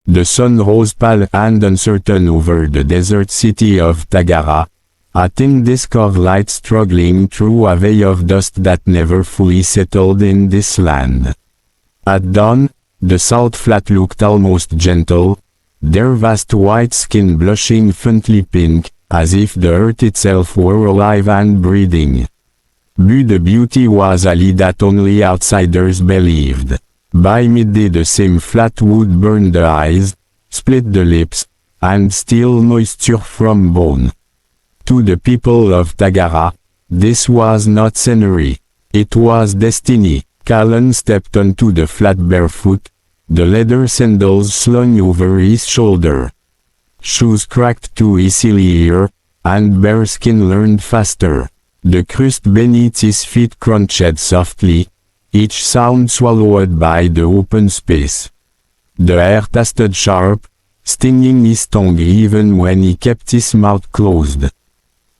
The sun rose pale and uncertain over the desert city of Tagara, a thin disk of light struggling through a veil of dust that never fully settled in this land. At dawn, the salt flat looked almost gentle, their vast white skin blushing faintly pink, as if the earth itself were alive and breathing. But the beauty was a lie that only outsiders believed. By midday the same flat would burn the eyes, split the lips, and steal moisture from bone. To the people of Tagara, this was not scenery. It was destiny. Callan stepped onto the flat barefoot, the leather sandals slung over his shoulder. Shoes cracked too easily here, and bare skin learned faster. The crust beneath his feet crunched softly, each sound swallowed by the open space. The air tasted sharp, stinging his tongue even when he kept his mouth closed.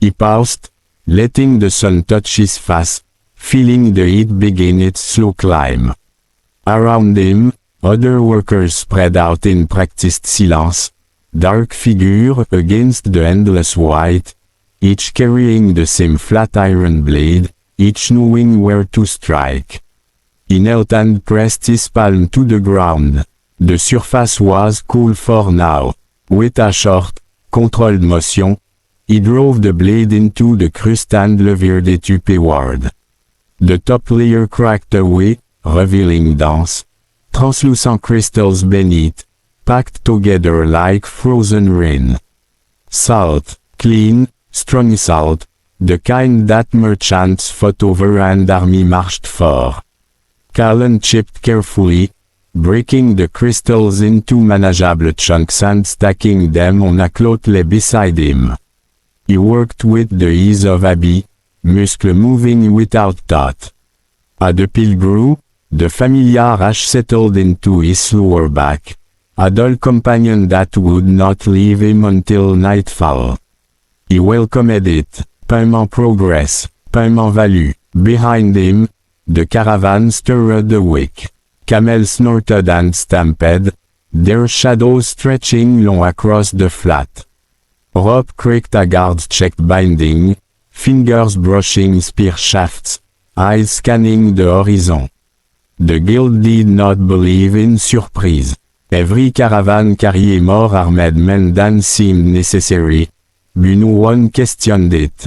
He paused, letting the sun touch his face, feeling the heat begin its slow climb. Around him, other workers spread out in practiced silence, dark figures against the endless white, each carrying the same flat iron blade, each knowing where to strike. He knelt and pressed his palm to the ground. The surface was cool for now. With a short, controlled motion, he drove the blade into the crust and levered it upward. The top layer cracked away, revealing dense, translucent crystals beneath, packed together like frozen rain. Salt, clean, strong salt, the kind that merchants fought over and army marched for. Callan chipped carefully, breaking the crystals into manageable chunks and stacking them on a cloth lay beside him. He worked with the ease of a bee, muscle moving without thought. As the pile grew, the familiar ash settled into his lower back, a dull companion that would not leave him until nightfall. He welcomed it, paiement progress, paiement value. Behind him, the caravan stirred awake. Camels snorted and stamped, their shadows stretching long across the flat. Rope creaked a guard's checked binding, fingers brushing spear shafts, eyes scanning the horizon. The guild did not believe in surprise. Every caravan carried more armed men than seemed necessary, but no one questioned it.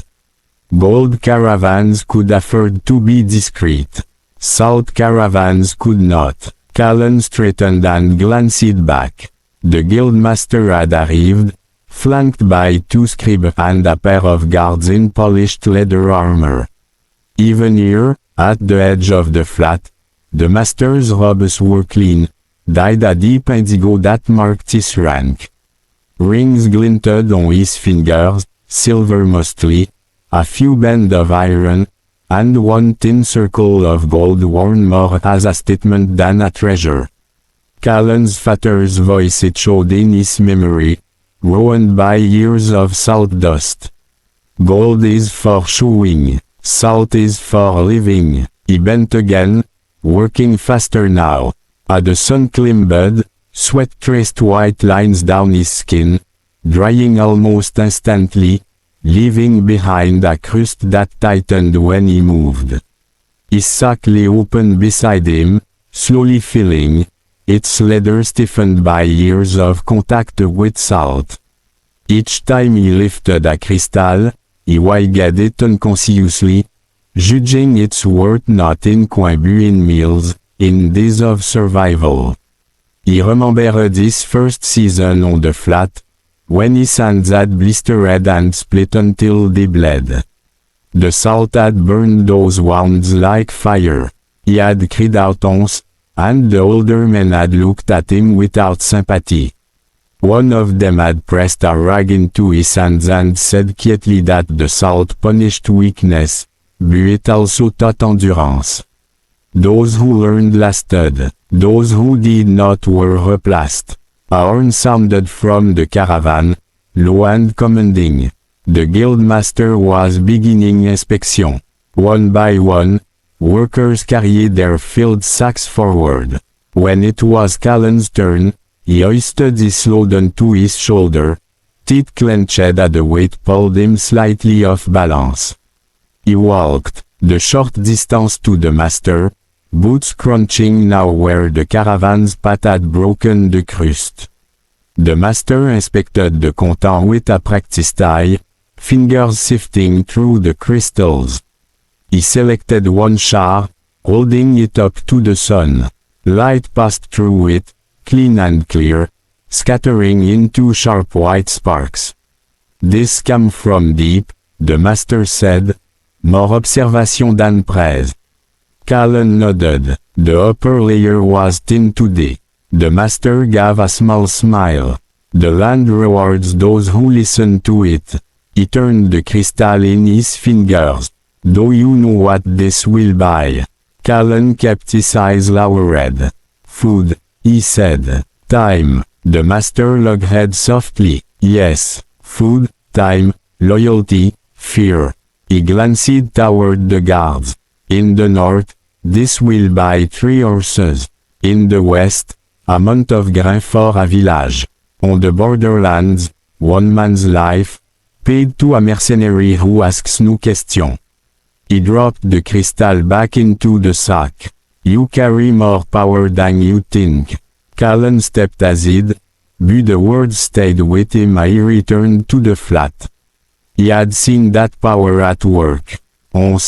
Gold caravans could afford to be discreet. Salt caravans could not. Callan straightened and glanced back. The guildmaster had arrived, flanked by 2 scribes and a pair of guards in polished leather armor. Even here, at the edge of the flat, the master's robes were clean, dyed a deep indigo that marked his rank. Rings glinted on his fingers, silver mostly, a few bands of iron, and one thin circle of gold worn more as a statement than a treasure. Callan's father's voice echoed in his memory, ruined by years of salt dust. Gold is for showing, salt is for living. He bent again, working faster now. As the sun climbed, sweat traced white lines down his skin, drying almost instantly, leaving behind a crust that tightened when he moved. His sack lay open beside him, slowly filling, its leather stiffened by years of contact with salt. Each time he lifted a crystal, he weighed it unconsciously, judging its worth not in coins but in meals, in days of survival. He remembered his first season on the flat, when his hands had blistered and split until they bled. The salt had burned those wounds like fire. He had cried out once, and the older men had looked at him without sympathy. One of them had pressed a rag into his hands and said quietly that the salt punished weakness, but it also taught endurance. Those who learned lasted, those who did not were replaced. A horn sounded from the caravan, low and commanding. The guildmaster was beginning inspection. One by one, workers carried their filled sacks forward. When it was Callan's turn, He hoisted his load onto his shoulder, teeth clenched as the weight pulled him slightly off balance. He walked the short distance to the master, boots crunching now where the caravan's path had broken the crust. The master inspected the content with a practiced eye, fingers sifting through the crystals. He selected one shard, holding it up to the sun. Light passed through it, clean and clear, scattering into sharp white sparks. This came from deep, the master said. More observation than praise. Callan nodded. The upper layer was thin today. The master gave a small smile. The land rewards those who listen to it. He turned the crystal in his fingers. Do you know what this will buy? Callan kept his eyes lowered. Food, he said. Time. The master nodded softly. Yes, food, time, loyalty, fear. He glanced toward the guards. In the north, this will buy 3 horses. In the west, a month of grain for a village. On the borderlands, one man's life, paid to a mercenary who asks no question. He dropped the crystal back into the sack. You carry more power than you think. Callan stepped aside, but the words stayed with him as he returned to the flat. He had seen that power at work. 11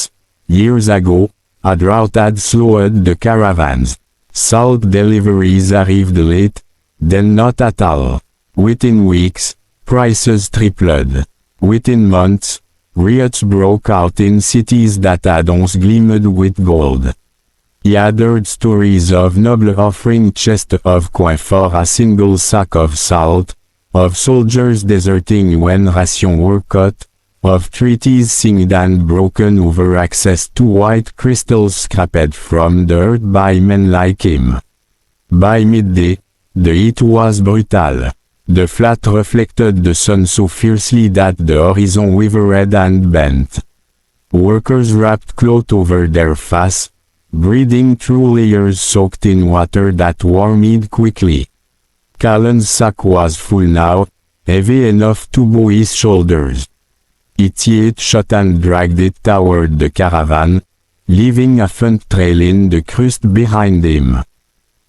years ago, a drought had slowed the caravans. Salt deliveries arrived late, then not at all. Within weeks, prices tripled. Within months, riots broke out in cities that had once gleamed with gold. He had heard stories of nobles offering chests of coin for a single sack of salt, of soldiers deserting when rations were cut, of treaties signed and broken over access to white crystals scraped from the earth by men like him. By midday, the heat was brutal. The flat reflected the sun so fiercely that the horizon wavered and bent. Workers wrapped cloth over their faces, breathing through layers soaked in water that warmed quickly. Callan's sack was full now, heavy enough to bow his shoulders. He tied shut and dragged it toward the caravan, leaving a faint trail in the crust behind him.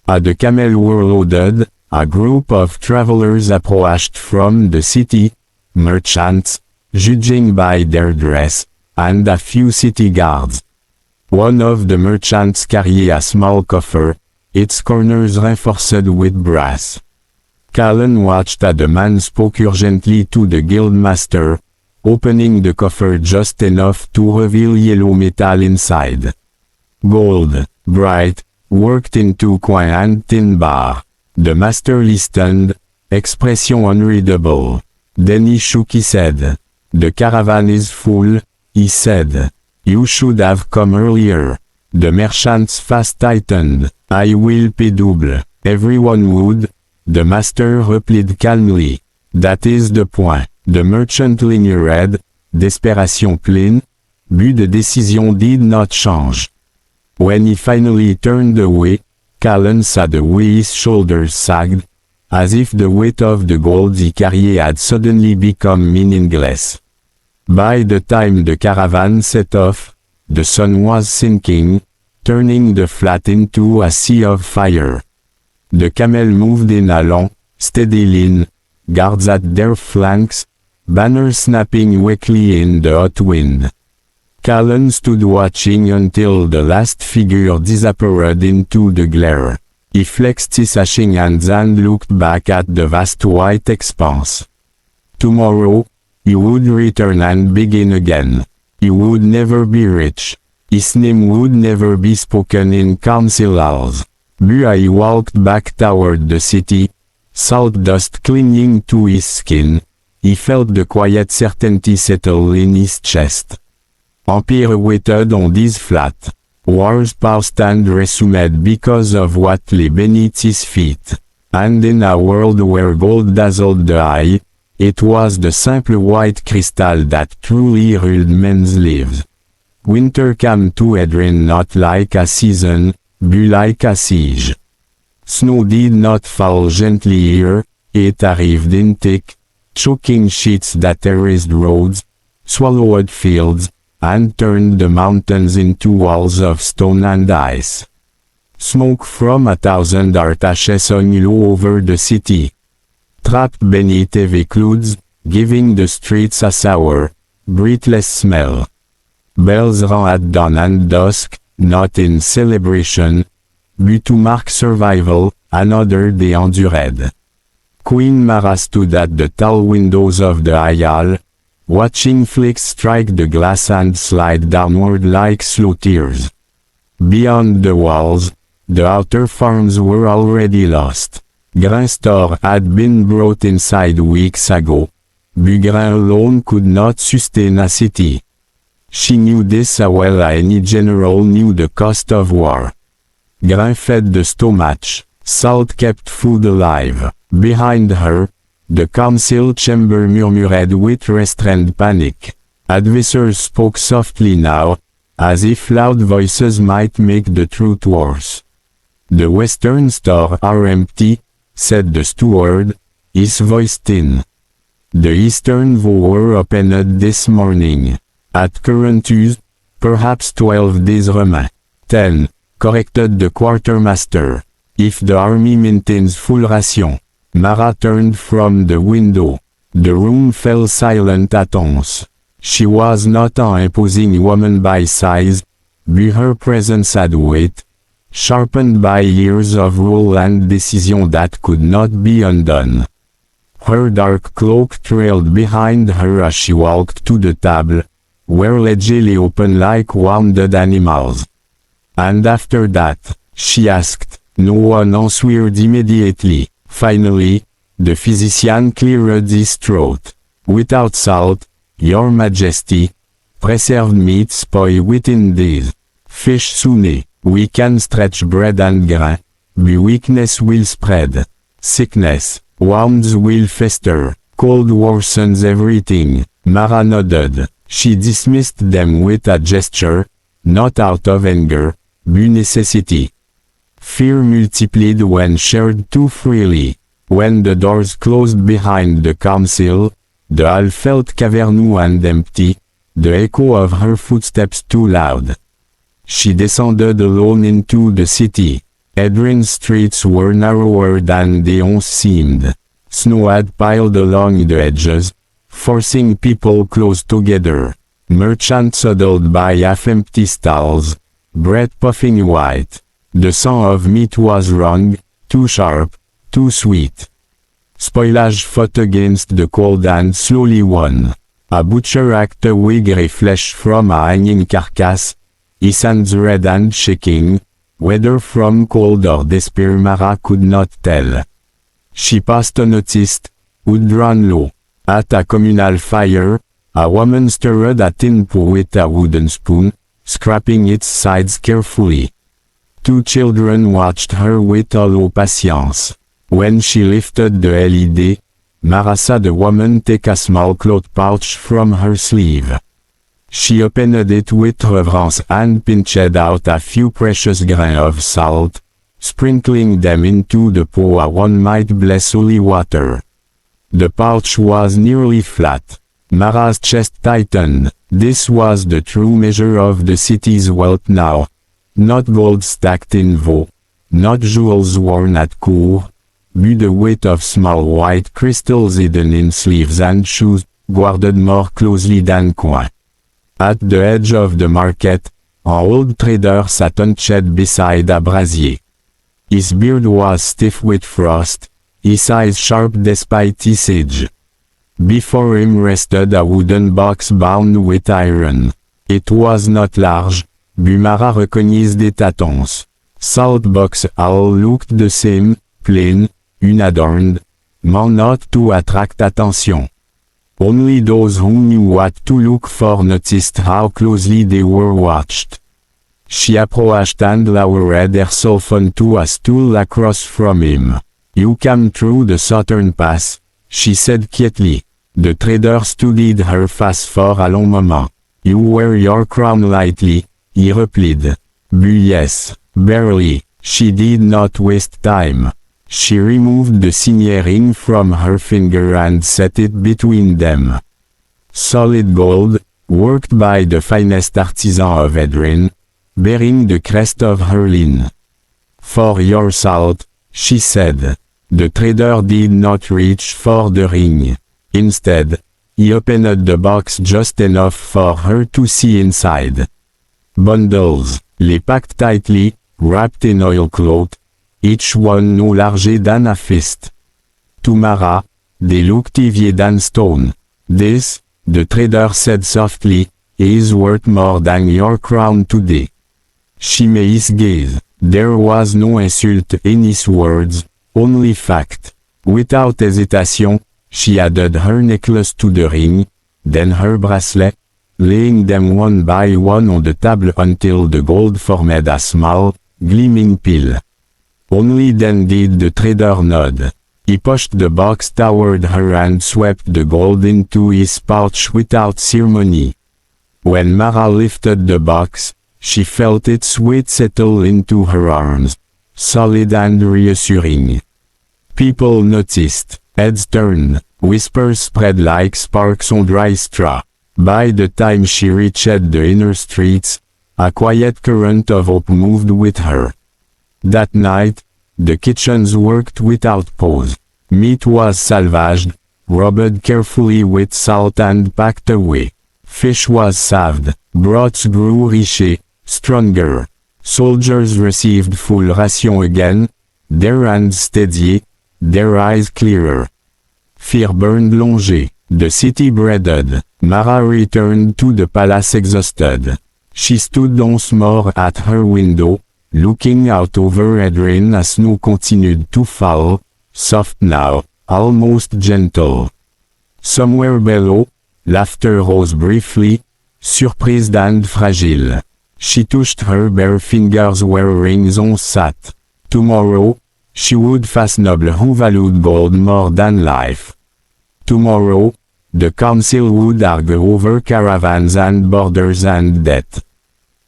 As the camels were loaded, a group of travelers approached from the city, merchants, judging by their dress, and a few city guards. One of the merchants carried a small coffer, its corners reinforced with brass. Callan watched as the man spoke urgently to the guildmaster, opening the coffer just enough to reveal yellow metal inside. Gold, bright, worked into coin and tin bar. The master listened, expression unreadable. Then he shook his head. The caravan is full, he said. You should have come earlier. The merchant's face tightened. I will pay double. Everyone would, the master replied calmly. That is the point. The merchant lingered, desperation plein, but the decision did not change. When he finally turned away, Callan saw the way his shoulders sagged, as if the weight of the gold he carried had suddenly become meaningless. By the time the caravan set off, the sun was sinking, turning the flat into a sea of fire. The camel moved in a long, steady line, guards at their flanks, banners snapping weakly in the hot wind. Callan stood watching until the last figure disappeared into the glare. He flexed his ashing hands and looked back at the vast white expanse. Tomorrow, he would return and begin again. He would never be rich. His name would never be spoken in council halls. But he walked back toward the city, salt dust clinging to his skin. He felt the quiet certainty settle in his chest. Empire waited on this flat. Wars paused and resumed because of what lay beneath his feet. And in a world where gold dazzled the eye, it was the simple white crystal that truly ruled men's lives. Winter came to Edrin not like a season, but like a siege. Snow did not fall gently here, it arrived in thick, choking sheets that terraced roads, swallowed fields, and turned the mountains into walls of stone and ice. Smoke from 1,000 artaches hung low over the city, trapped beneath heavy clouds, giving the streets a sour, breathless smell. Bells rang at dawn and dusk, not in celebration, but to mark survival. Another day endured. Queen Mara stood at the tall windows of the Hayal, watching flakes strike the glass and slide downward like slow tears. Beyond the walls, the outer farms were already lost. Grain store had been brought inside weeks ago, but grain alone could not sustain a city. She knew this as well as any general knew the cost of war. Grain fed the stomach, salt kept food alive. Behind her, the council chamber murmured with restrained panic. Advisors spoke softly now, as if loud voices might make the truth worse. The western stores are empty, said the steward, his voice thin. The eastern were opened this morning. At current use, perhaps 12 days remain. 10, corrected the quartermaster. If the army maintains full ration. Mara turned from the window. The room fell silent at once. She was not an imposing woman by size, but her presence had weight, sharpened by years of rule and decision that could not be undone. Her dark cloak trailed behind her as she walked to the table, where legs lay open like wounded animals. And after that, she asked. No one answered immediately. Finally, the physician cleared his throat. Without salt, your majesty, preserved meat spoil within days. Fish soon, we can stretch bread and grain, but weakness will spread. Sickness, wounds will fester, cold worsens everything. Mara nodded. She dismissed them with a gesture, not out of anger, but necessity. Fear multiplied when shared too freely. When the doors closed behind the council, the hall felt cavernous and empty, the echo of her footsteps too loud. She descended alone into the city. Edrin's streets were narrower than they once seemed. Snow had piled along the edges, forcing people close together. Merchants huddled by half-empty stalls, bread puffing white. The scent of meat was wrong, too sharp, too sweet. Spoilage fought against the cold and slowly won. A butcher hacked away grey flesh from a hanging carcass, his hands red and shaking, whether from cold or despair Mara could not tell. She passed unnoticed, hood drawn low. At a communal fire, a woman stirred a tin pot with a wooden spoon, scraping its sides carefully. 2 children watched her with hollow patience. When she lifted the LED, Mara saw the woman take a small cloth pouch from her sleeve. She opened it with reverence and pinched out a few precious grains of salt, sprinkling them into the pot as one might bless holy water. The pouch was nearly flat. Mara's chest tightened. This was the true measure of the city's wealth now. Not gold stacked in veau, not jewels worn at court, but the weight of small white crystals hidden in sleeves and shoes, guarded more closely than coin. At the edge of the market, an old trader sat unshod beside a brazier. His beard was stiff with frost, his eyes sharp despite his age. Before him rested a wooden box bound with iron. It was not large, but Mara recognized it at once. Salt boxes all looked the same, plain, unadorned, meant not to attract attention. Only those who knew what to look for noticed how closely they were watched. She approached and lowered herself onto a stool across from him. You came through the southern pass, she said quietly. The trader studied her face for a long moment. You wear your crown lightly, he replied. But yes, barely, She did not waste time. She removed the signet ring from her finger and set it between them. Solid gold, worked by the finest artisan of Edrin, bearing the crest of her line. For your salt, she said. The trader did not reach for the ring. Instead, he opened the box just enough for her to see inside. Bundles, les packed tightly, wrapped in oilcloth, each one no larger than a fist. To Mara, they looked heavier than stone. This, the trader said softly, is worth more than your crown today. She met his gaze. There was no insult in his words, only fact. Without hesitation, she added her necklace to the ring, then her bracelet, laying them one by one on the table until the gold formed a small, gleaming pile. Only then did the trader nod. He pushed the box toward her and swept the gold into his pouch without ceremony. When Mara lifted the box, she felt its weight settle into her arms, solid and reassuring. People noticed, heads turned, whispers spread like sparks on dry straw. By the time she reached the inner streets, a quiet current of hope moved with her. That night, the kitchens worked without pause. Meat was salvaged, rubbed carefully with salt and packed away. Fish was salved, broths grew richer, stronger. Soldiers received full ration again, their hands steadier, their eyes clearer. Fear burned longer. The city breaded. Mara returned to the palace exhausted. She stood once more at her window, looking out over Edrin as snow continued to fall, soft now, almost gentle. Somewhere below, laughter rose briefly, surprised and fragile. She touched her bare fingers where rings on sat. Tomorrow, she would face noble who valued gold more than life. Tomorrow, the council would argue over caravans and borders and debt.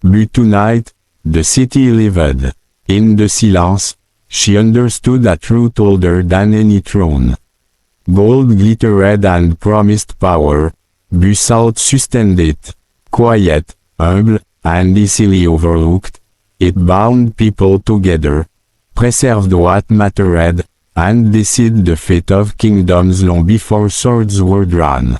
But tonight, the city lived. In the silence, she understood a truth older than any throne. Gold glittered and promised power, but salt sustained it. Quiet, humble, and easily overlooked, it bound people together, preserved what mattered, and decided the fate of kingdoms long before swords were drawn.